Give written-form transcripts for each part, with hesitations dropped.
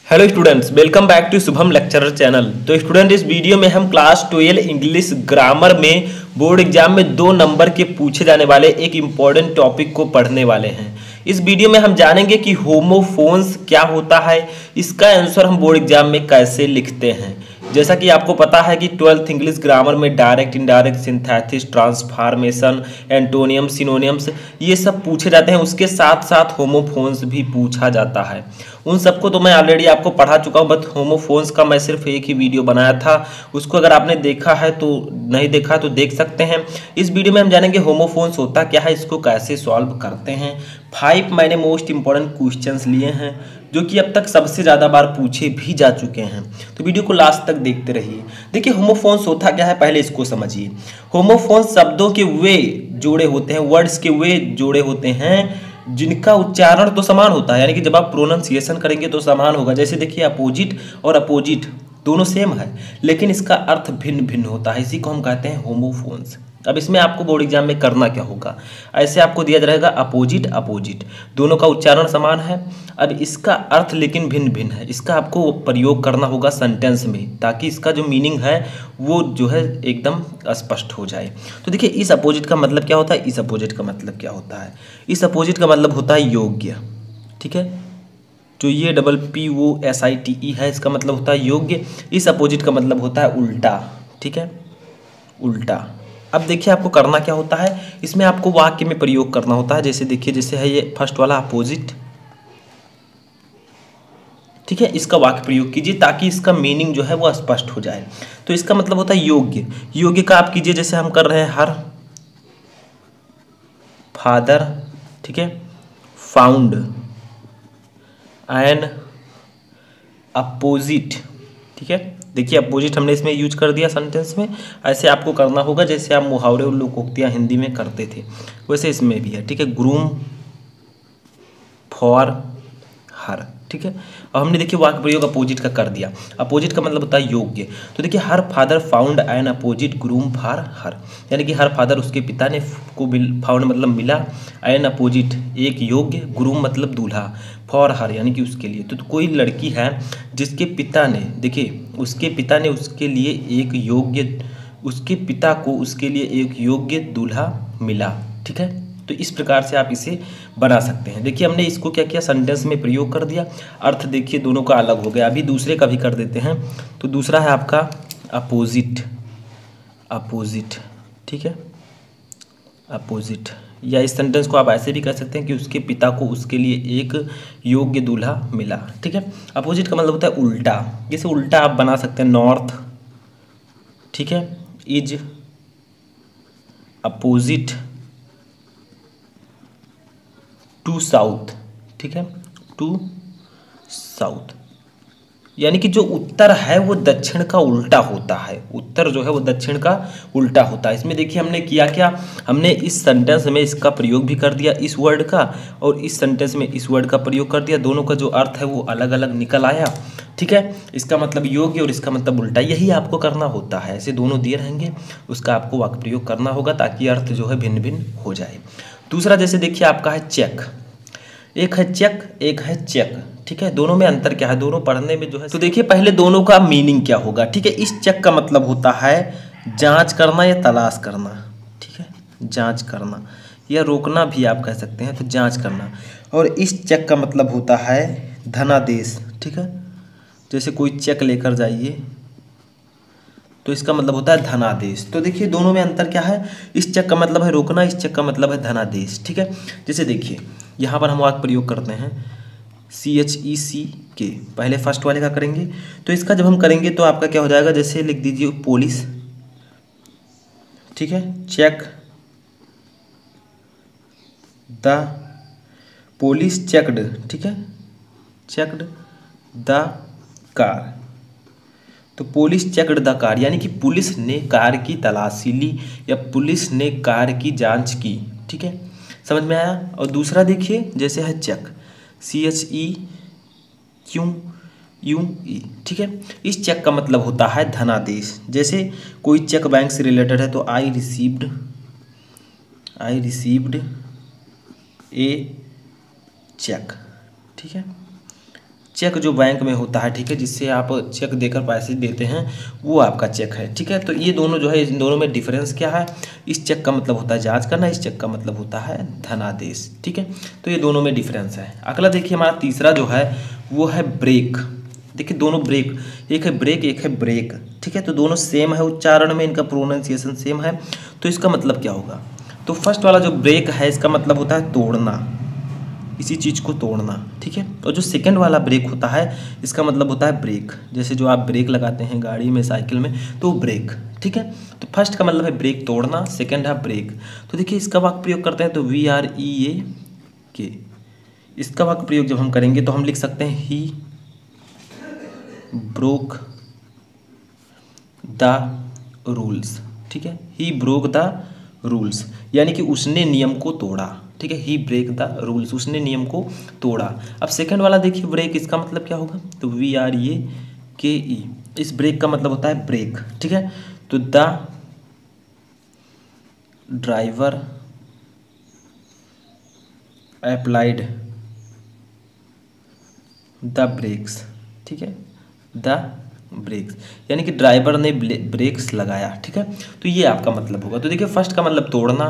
Hello students, welcome back to Shubham lecturer channel. तो student, इस वीडियो में हम क्लास 12 इंग्लिश ग्रामर में बोर्ड एग्जाम में 2 नंबर के पूछे जाने वाले एक इम्पॉर्टेंट टॉपिक को पढ़ने वाले हैं। इस वीडियो में हम जानेंगे कि होमोफोन्स क्या होता है, इसका आंसर हम बोर्ड एग्जाम में कैसे लिखते हैं। जैसा कि आपको पता है कि 12th इंग्लिश ग्रामर में direct, indirect, synthesis, transformation, antonym, synonyms ये सब पूछे जाते हैं। उसके साथ साथ होमोफोन्स भी पूछा जाता है। उन सबको तो मैं ऑलरेडी आपको पढ़ा चुका हूँ, बट होमोफोन्स का मैं सिर्फ एक ही वीडियो बनाया था। उसको अगर आपने देखा है तो नहीं देखा तो देख सकते हैं। इस वीडियो में हम जानेंगे होमोफोन्स होता क्या है, इसको कैसे सॉल्व करते हैं। 5 मैंने मोस्ट इंपॉर्टेंट क्वेश्चंस लिए हैं जो कि अब तक सबसे ज़्यादा बार पूछे भी जा चुके हैं। तो वीडियो को लास्ट तक देखते रहिए। देखिए होमोफोन्स होता क्या है, पहले इसको समझिए। होमोफोन्स शब्दों के वे जोड़े होते हैं, वर्ड्स के वे जोड़े होते हैं जिनका उच्चारण तो समान होता है, यानी कि जब आप प्रोनाउंसिएशन करेंगे तो समान होगा। जैसे देखिए अपोजिट और अपोजिट दोनों सेम है, लेकिन इसका अर्थ भिन्न भिन्न होता है। इसी को हम कहते हैं होमोफोन्स। अब इसमें आपको बोर्ड एग्जाम में करना क्या होगा, ऐसे आपको दिया जाएगा अपोजिट अपोजिट, दोनों का उच्चारण समान है। अब इसका अर्थ लेकिन भिन्न भिन्न है, इसका आपको प्रयोग करना होगा सेंटेंस में, ताकि इसका जो मीनिंग है वो जो है एकदम स्पष्ट हो जाए। तो देखिए इस अपोजिट का मतलब क्या होता है, इस अपोजिट का मतलब क्या होता है। इस अपोजिट का मतलब होता है योग्य, ठीक है। जो ये POSITE है, इसका मतलब होता है योग्य। इस अपोजिट का मतलब होता है उल्टा, ठीक है, उल्टा। अब देखिए आपको करना क्या होता है, इसमें आपको वाक्य में प्रयोग करना होता है। जैसे देखिए, जैसे है ये फर्स्ट वाला अपोजिट, ठीक है, इसका वाक्य प्रयोग कीजिए ताकि इसका मीनिंग जो है वो स्पष्ट हो जाए। तो इसका मतलब होता है योग्य। योग्य का आप कीजिए, जैसे हम कर रहे हैं हर फादर, ठीक है, फाउंड एन अपोजिट, ठीक है। देखिए अपोजिट हमने इसमें यूज कर दिया सेंटेंस में। ऐसे आपको करना होगा जैसे आप मुहावरे और लोकोक्तियाँ हिंदी में करते थे, वैसे इसमें भी है, ठीक है। ग्रूम फॉर हर, ठीक है। अब हमने देखिए वाक्य प्रयोग अपोजिट का कर दिया। अपोजिट का मतलब होता है योग्य। तो देखिए her father found an opposite groom for her, यानी कि हर फादर उसके पिता ने को फाउंड मतलब मिला, एन अपोजिट एक योग्य, ग्रूम मतलब दूल्हा, फॉर हर यानी कि उसके लिए। तो कोई लड़की है जिसके पिता ने, देखिए उसके पिता ने उसके लिए एक योग्य, उसके पिता को उसके लिए एक योग्य दूल्हा मिला, ठीक है। तो इस प्रकार से आप इसे बना सकते हैं। देखिए हमने इसको क्या किया, सेंटेंस में प्रयोग कर दिया। अर्थ देखिए दोनों का अलग हो गया। अभी दूसरे का भी कर देते हैं। तो दूसरा है आपका अपोजिट, अपोजिट, ठीक है, अपोजिट। या इस सेंटेंस को आप ऐसे भी कह सकते हैं कि उसके पिता को उसके लिए एक योग्य दूल्हा मिला, ठीक है। अपोजिट का मतलब होता है उल्टा। जैसे उल्टा आप बना सकते हैं नॉर्थ, ठीक है, इज अपोजिट टू साउथ, ठीक है, टू साउथ, यानी कि जो उत्तर है वो दक्षिण का उल्टा होता है। उत्तर जो है वो दक्षिण का उल्टा होता है। इसमें देखिए हमने किया क्या, हमने इस सेंटेंस में इसका प्रयोग भी कर दिया इस वर्ड का, और इस सेंटेंस में इस वर्ड का प्रयोग कर दिया। दोनों का जो अर्थ है वो अलग अलग निकल आया, ठीक है। इसका मतलब योग्य और इसका मतलब उल्टा, यही आपको करना होता है। ऐसे दोनों दिए रहेंगे, उसका आपको वाक्य प्रयोग करना होगा ताकि अर्थ जो है भिन्न भिन्न हो जाए। दूसरा जैसे देखिए आपका है चेक, एक है चेक, एक है चेक, ठीक है। दोनों में अंतर क्या है, दोनों पढ़ने में जो है, तो देखिए पहले दोनों का मीनिंग क्या होगा, ठीक है। इस चेक का मतलब होता है जांच करना या तलाश करना, ठीक है, जांच करना या रोकना भी आप कह सकते हैं, तो जांच करना। और इस चेक का मतलब होता है धनादेश, ठीक है। जैसे कोई चेक लेकर जाइए तो इसका मतलब होता है धनादेश। तो देखिए दोनों में अंतर क्या है, इस चेक का मतलब है रोकना, इस चेक का मतलब है धनादेश, ठीक है। जैसे देखिए यहाँ पर हम वाक्य प्रयोग करते हैं CHECK, पहले फर्स्ट वाले का करेंगे। तो इसका जब हम करेंगे तो आपका क्या हो जाएगा, जैसे लिख दीजिए पुलिस, ठीक है, चेक द पुलिस चेकड, ठीक है, चेकड द कार। तो पुलिस चेकड द कार यानी कि पुलिस ने कार की तलाशी ली या पुलिस ने कार की जांच की, ठीक है, समझ में आया। और दूसरा देखिए जैसे है चेक CHEQUE, ठीक है। इस चेक का मतलब होता है धनादेश। जैसे कोई चेक बैंक से रिलेटेड है तो आई रिसीव्ड ए चेक, ठीक है, चेक जो बैंक में होता है, ठीक है, जिससे आप चेक देकर पैसे देते हैं, वो आपका चेक है, ठीक है। तो ये दोनों जो है, इन दोनों में डिफरेंस क्या है? इस चेक का मतलब होता है जांच करना, इस चेक का मतलब होता है धनादेश, ठीक है। तो ये दोनों में डिफरेंस है। अगला देखिए हमारा तीसरा जो है वो है ब्रेक। देखिए दोनों ब्रेक, एक है ब्रेक एक है ब्रेक, ठीक है। तो दोनों सेम है, उच्चारण में इनका प्रोनाउंसिएशन सेम है। तो इसका मतलब क्या होगा? तो फर्स्ट वाला जो ब्रेक है इसका मतलब होता है तोड़ना, इसी चीज़ को तोड़ना, ठीक है। और जो सेकंड वाला ब्रेक होता है इसका मतलब होता है ब्रेक, जैसे जो आप ब्रेक लगाते हैं गाड़ी में, साइकिल में, तो ब्रेक, ठीक है। तो फर्स्ट का मतलब है ब्रेक तोड़ना, सेकंड है ब्रेक। तो देखिए इसका वाक्य प्रयोग करते हैं तो VREAK, इसका वाक्य प्रयोग जब हम करेंगे तो हम लिख सकते हैं ही ब्रोक द रूल्स, ठीक है। ही ब्रोक द रूल्स, यानी कि उसने नियम को तोड़ा, ठीक है। ही ब्रेक द रूल्स, उसने नियम को तोड़ा। अब सेकंड वाला देखिए ब्रेक, इसका मतलब क्या होगा? तो VREKE, इस ब्रेक का मतलब होता है ब्रेक, ठीक है। तो the driver applied the brakes, ठीक है, द ब्रेक्स, यानी कि ड्राइवर ने ब्रेक्स लगाया, ठीक है। तो ये आपका मतलब होगा। तो देखिए फर्स्ट का मतलब तोड़ना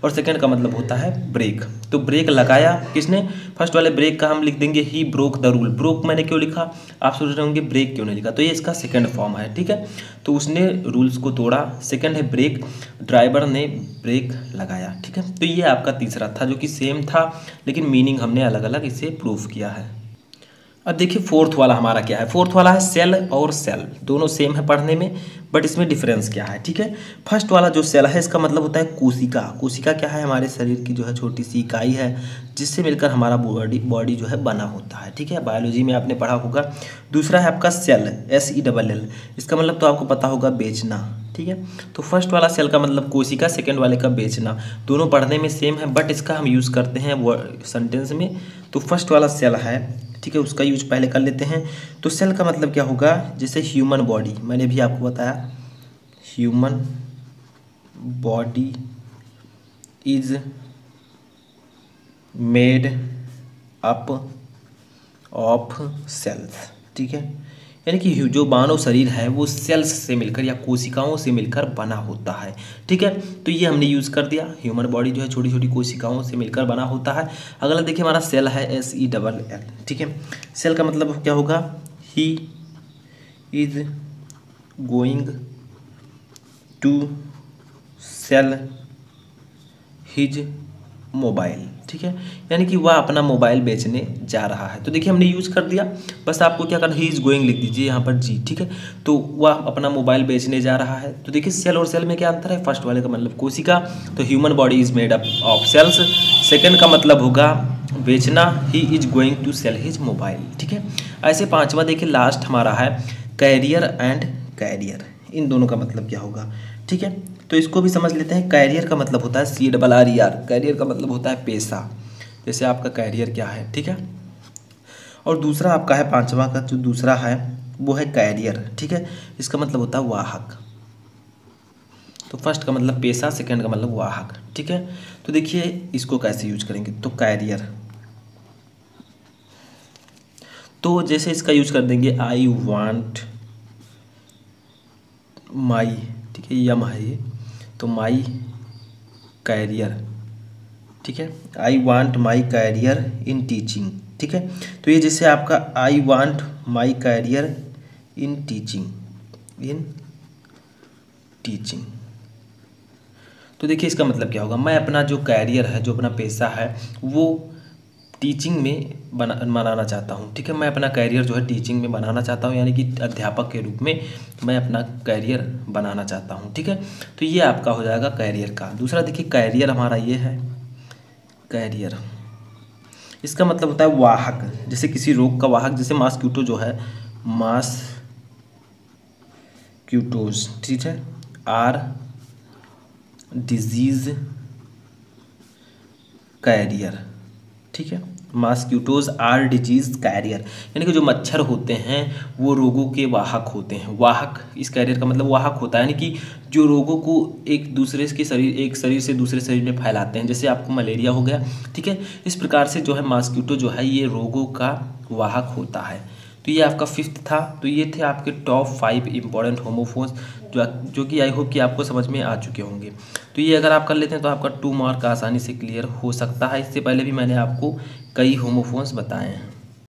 और सेकंड का मतलब होता है ब्रेक। तो ब्रेक लगाया किसने? फर्स्ट वाले ब्रेक का हम लिख देंगे he broke the rule. Broke मैंने क्यों लिखा? आप सोच रहे होंगे ब्रेक क्यों नहीं लिखा, तो ये इसका सेकंड फॉर्म है, ठीक है। तो उसने रूल्स को तोड़ा, सेकंड है ब्रेक, ड्राइवर ने ब्रेक लगाया, ठीक है। तो ये आपका तीसरा था जो कि सेम था, लेकिन मीनिंग हमने अलग अलग इसे प्रूफ किया है। अब देखिए फोर्थ वाला हमारा क्या है। फोर्थ वाला है सेल और सेल, दोनों सेम है पढ़ने में, बट इसमें डिफरेंस क्या है, ठीक है। फर्स्ट वाला जो सेल है इसका मतलब होता है कोशिका। कोशिका क्या है? हमारे शरीर की जो है छोटी सी इकाई है, जिससे मिलकर हमारा बॉडी जो है बना होता है, ठीक है। बायोलॉजी में आपने पढ़ा होगा। दूसरा है आपका सेल, SELL, इसका मतलब तो आपको पता होगा बेचना, ठीक है। तो फर्स्ट वाला सेल का मतलब कोशिका, सेकंड वाले का बेचना, दोनों पढ़ने में सेम है, बट इसका हम यूज़ करते हैं सेंटेंस में। तो फर्स्ट वाला सेल है, ठीक है, उसका यूज पहले कर लेते हैं। तो सेल का मतलब क्या होगा? जैसे ह्यूमन बॉडी, मैंने भी आपको बताया, human body is made up of cells, ठीक है। यानी कि जो मानव शरीर है वो सेल्स से मिलकर या कोशिकाओं से मिलकर बना होता है, ठीक है। तो ये हमने यूज़ कर दिया, ह्यूमन बॉडी जो है छोटी छोटी कोशिकाओं से मिलकर बना होता है। अगला देखिए हमारा सेल है SELL, ठीक है। सेल का मतलब क्या होगा? He is going to sell his mobile, ठीक है, यानी कि वह अपना मोबाइल बेचने जा रहा है। तो देखिए हमने यूज़ कर दिया, बस आपको क्या करना, ही इज़ गोइंग लिख दीजिए यहाँ पर जी, ठीक है। तो वह अपना मोबाइल बेचने जा रहा है। तो देखिए सेल और सेल में क्या अंतर है? फर्स्ट वाले का मतलब कोशिका, तो human body is made up of cells. Second का मतलब होगा बेचना, he is going to sell his mobile, ठीक है। ऐसे पाँचवा देखिए लास्ट हमारा है कैरियर एंड कैरियर, इन दोनों का मतलब क्या होगा, ठीक है। तो इसको भी समझ लेते हैं। कैरियर का मतलब होता है CRRER, कैरियर का मतलब होता है पेशा, जैसे आपका कैरियर क्या है, ठीक है। और दूसरा आपका है पांचवा का जो दूसरा है वो है कैरियर, ठीक है, इसका मतलब होता है वाहक। तो फर्स्ट का मतलब पेशा, सेकंड का मतलब वाहक, ठीक है। तो देखिए इसको कैसे यूज करेंगे, तो कैरियर, तो जैसे इसका यूज कर देंगे आई वांट माई, ठीक है, यम है ये, तो माई कैरियर, ठीक है, I want my career in teaching, ठीक है। तो ये जैसे आपका I want my career in teaching, in teaching, तो देखिए इसका मतलब क्या होगा, मैं अपना जो कैरियर है, जो अपना पेशा है, वो टीचिंग में बनाना चाहता हूँ, ठीक है। मैं अपना कैरियर जो है टीचिंग में बनाना चाहता हूँ, यानी कि अध्यापक के रूप में मैं अपना कैरियर बनाना चाहता हूँ, ठीक है। तो ये आपका हो जाएगा कैरियर का। दूसरा देखिए कैरियर हमारा ये है, कैरियर इसका मतलब होता है वाहक, जैसे किसी रोग का वाहक, जैसे मॉस्क्यूटो जो है, मॉस्क्यूटोज, ठीक है, आर डिजीज कैरियर, ठीक है, मॉस्क्यूटोज आर डिजीज कैरियर, यानी कि जो मच्छर होते हैं वो रोगों के वाहक होते हैं। वाहक, इस कैरियर का मतलब वाहक होता है, यानी कि जो रोगों को एक दूसरे के शरीर, एक शरीर से दूसरे शरीर में फैलाते हैं, जैसे आपको मलेरिया हो गया, ठीक है। इस प्रकार से जो है मॉस्क्यूटो जो है ये रोगों का वाहक होता है। तो ये आपका 5th था। तो ये थे आपके टॉप 5 इंपॉर्टेंट होमोफोन्स जो कि आई होप कि आपको समझ में आ चुके होंगे। तो ये अगर आप कर लेते हैं तो आपका 2 मार्क आसानी से क्लियर हो सकता है। इससे पहले भी मैंने आपको कई होमोफोन्स बताए हैं।